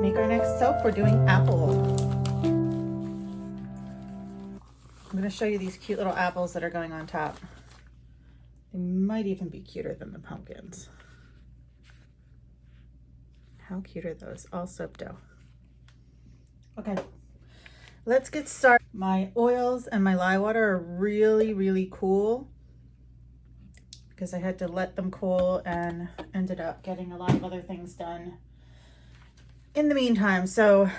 make our next soap. We're doing apple. I'm going to show you these cute little apples that are going on top. They might even be cuter than the pumpkins. How cute are those? All soap dough. Okay, let's get started. My oils and my lye water are really cool because I had to let them cool and ended up getting a lot of other things done in the meantime. So,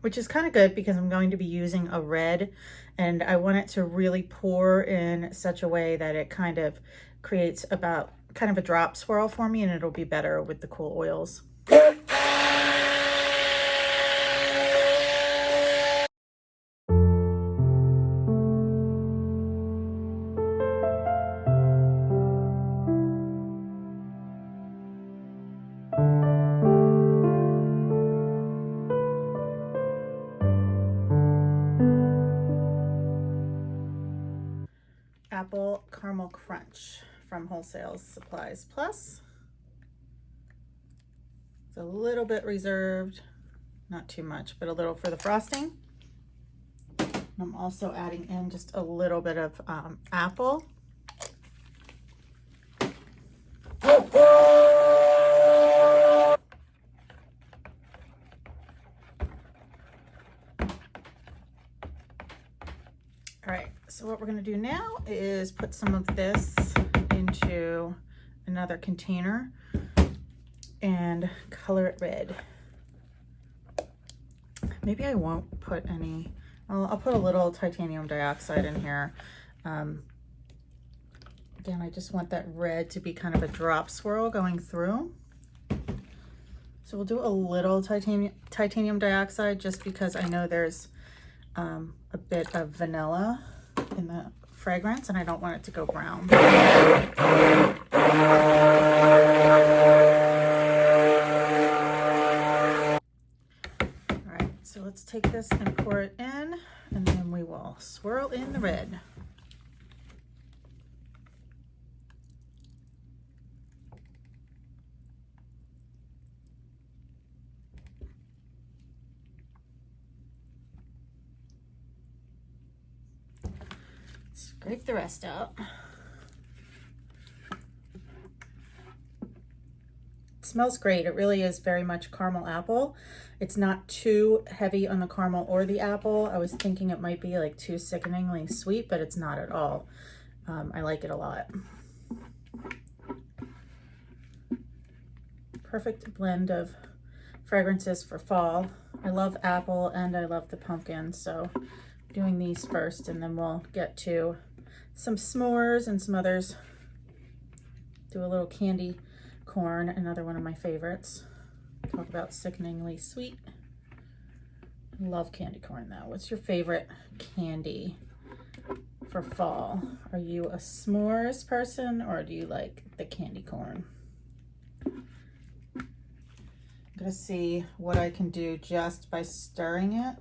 which is kind of good because I'm going to be using a red and I want it to really pour in such a way that it kind of creates about kind of a drop swirl for me, and it'll be better with the cool oils. Apple Caramel Crunch from Wholesale Supplies Plus. It's a little bit reserved, not too much, but a little for the frosting. I'm also adding in just a little bit of apple. All right, so what we're gonna do now is put some of this into another container and color it red. Maybe I won't put any, I'll put a little titanium dioxide in here. Again, I just want that red to be kind of a drop swirl going through. So we'll do a little titanium dioxide just because I know there's a bit of vanilla in the fragrance and I don't want it to go brown. All right, so let's take this and pour it in, and then we will swirl in the red. Scrape the rest out. It smells great. It really is very much caramel apple. It's not too heavy on the caramel or the apple. I was thinking it might be like too sickeningly sweet, but it's not at all. I like it a lot. Perfect blend of fragrances for fall. I love apple and I love the pumpkin, so doing these first and then we'll get to some s'mores and some others. Do a little candy corn, another one of my favorites. Talk about sickeningly sweet. Love candy corn though. What's your favorite candy for fall? Are you a s'mores person or do you like the candy corn? I'm gonna see what I can do just by stirring it.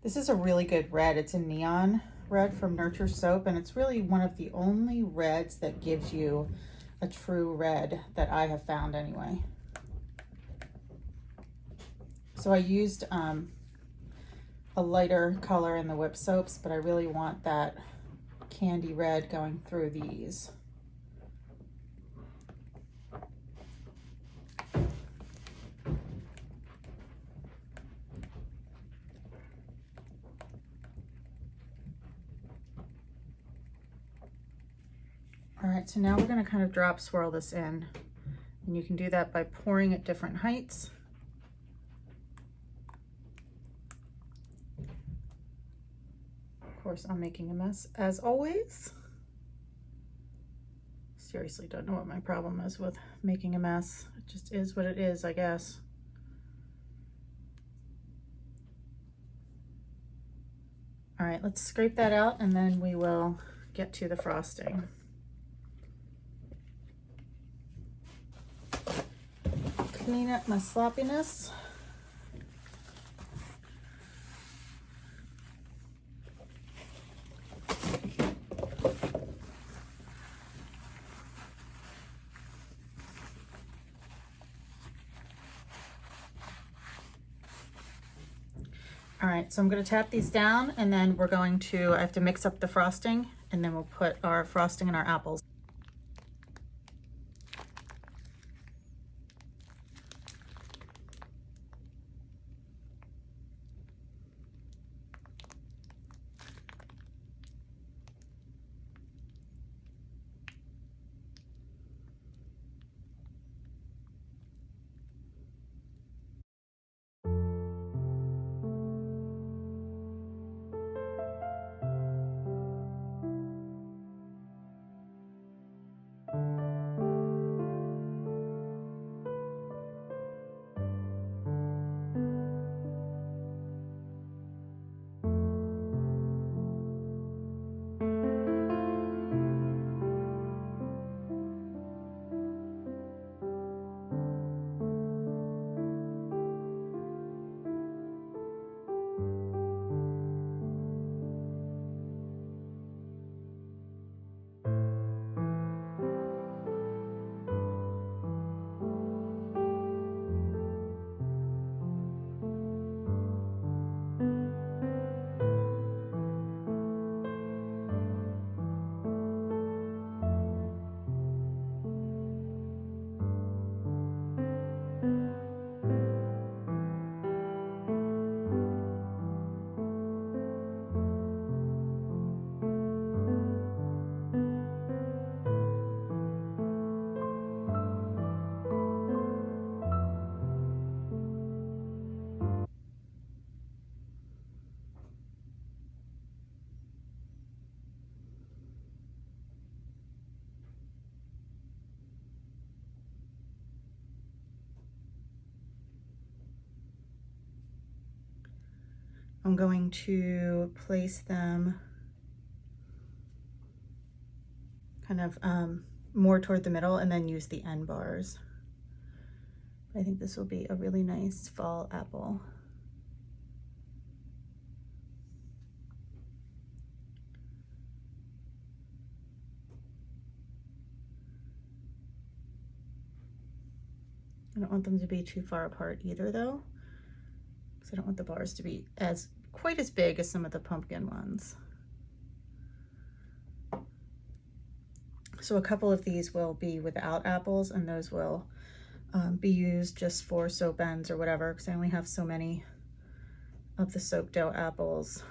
This is a really good red. It's a neon red from Nurture Soap, and it's really one of the only reds that gives you a true red that I have found anyway. So I used a lighter color in the whip soaps, but I really want that candy red going through these. All right, so now we're gonna kind of drop swirl this in, and you can do that by pouring at different heights. Of course, I'm making a mess as always. Seriously, don't know what my problem is with making a mess. It just is what it is, I guess. All right, let's scrape that out and then we will get to the frosting. Clean up my sloppiness. right, so I'm going to tap these down, and then we're going to, I have to mix up the frosting, and then we'll put our frosting in our apples. I'm going to place them kind of more toward the middle and then use the end bars. I think this will be a really nice fall apple. I don't want them to be too far apart either though, because I don't want the bars to be quite as big as some of the pumpkin ones. So a couple of these will be without apples, and those will be used just for soap ends or whatever, because I only have so many of the soap dough apples.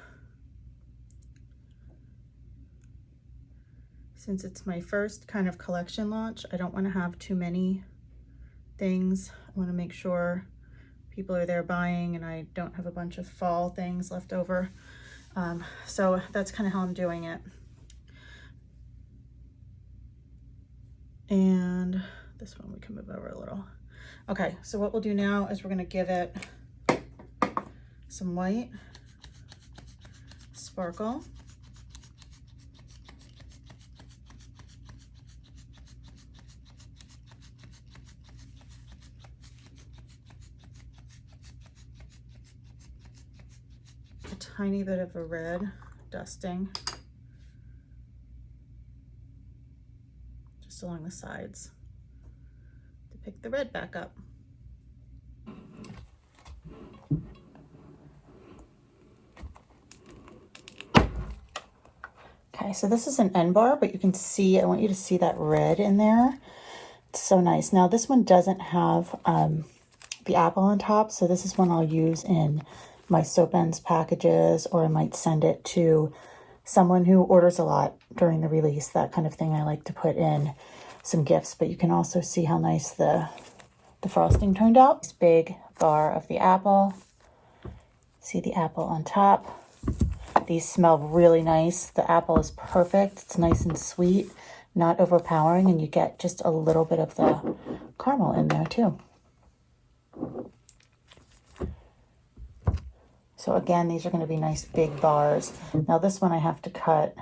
Since it's my first kind of collection launch, I don't want to have too many things. I want to make sure people are there buying and I don't have a bunch of fall things left over. So that's kind of how I'm doing it. And this one we can move over a little. Okay, so what we'll do now is we're going to give it some white sparkle. A tiny bit of a red dusting just along the sides to pick the red back up. Okay, so this is an end bar, but you can see, I want you to see that red in there. It's so nice. Now this one doesn't have the apple on top, so this is one I'll use in my soap ends packages, or I might send it to someone who orders a lot during the release, that kind of thing. I like to put in some gifts, but you can also see how nice the frosting turned out. This big bar of the apple. See the apple on top. These smell really nice. The apple is perfect. It's nice and sweet, not overpowering, and you get just a little bit of the caramel in there too. So again, these are going to be nice big bars. Now this one I have to cut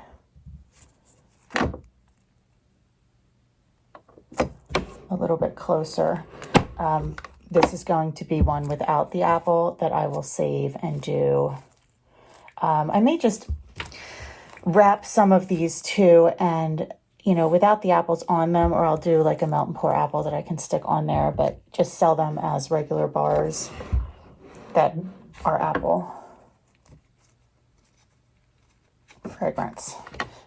a little bit closer. This is going to be one without the apple that I will save and do. I may just wrap some of these too, and without the apples on them, or I'll do like a melt and pour apple that I can stick on there, but just sell them as regular bars that are apple. fragrance.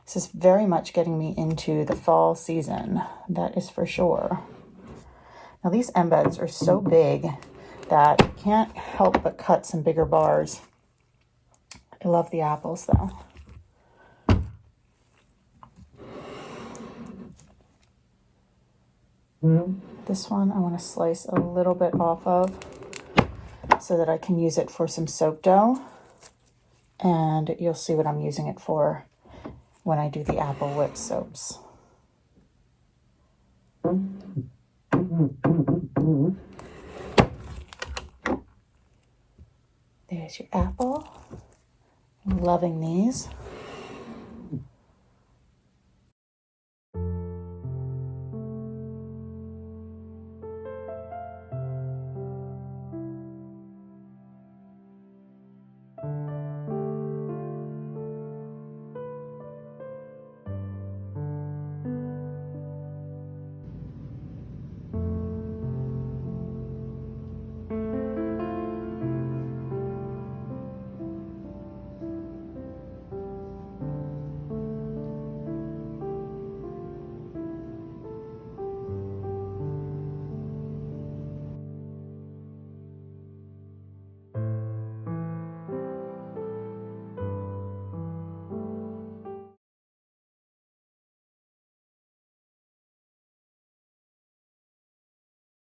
This is very much getting me into the fall season. That is for sure. Now these embeds are so big that I can't help but cut some bigger bars. I love the apples though. This one I want to slice a little bit off of so that I can use it for some soap dough. And you'll see what I'm using it for when I do the apple whip soaps. There's your apple. I'm loving these.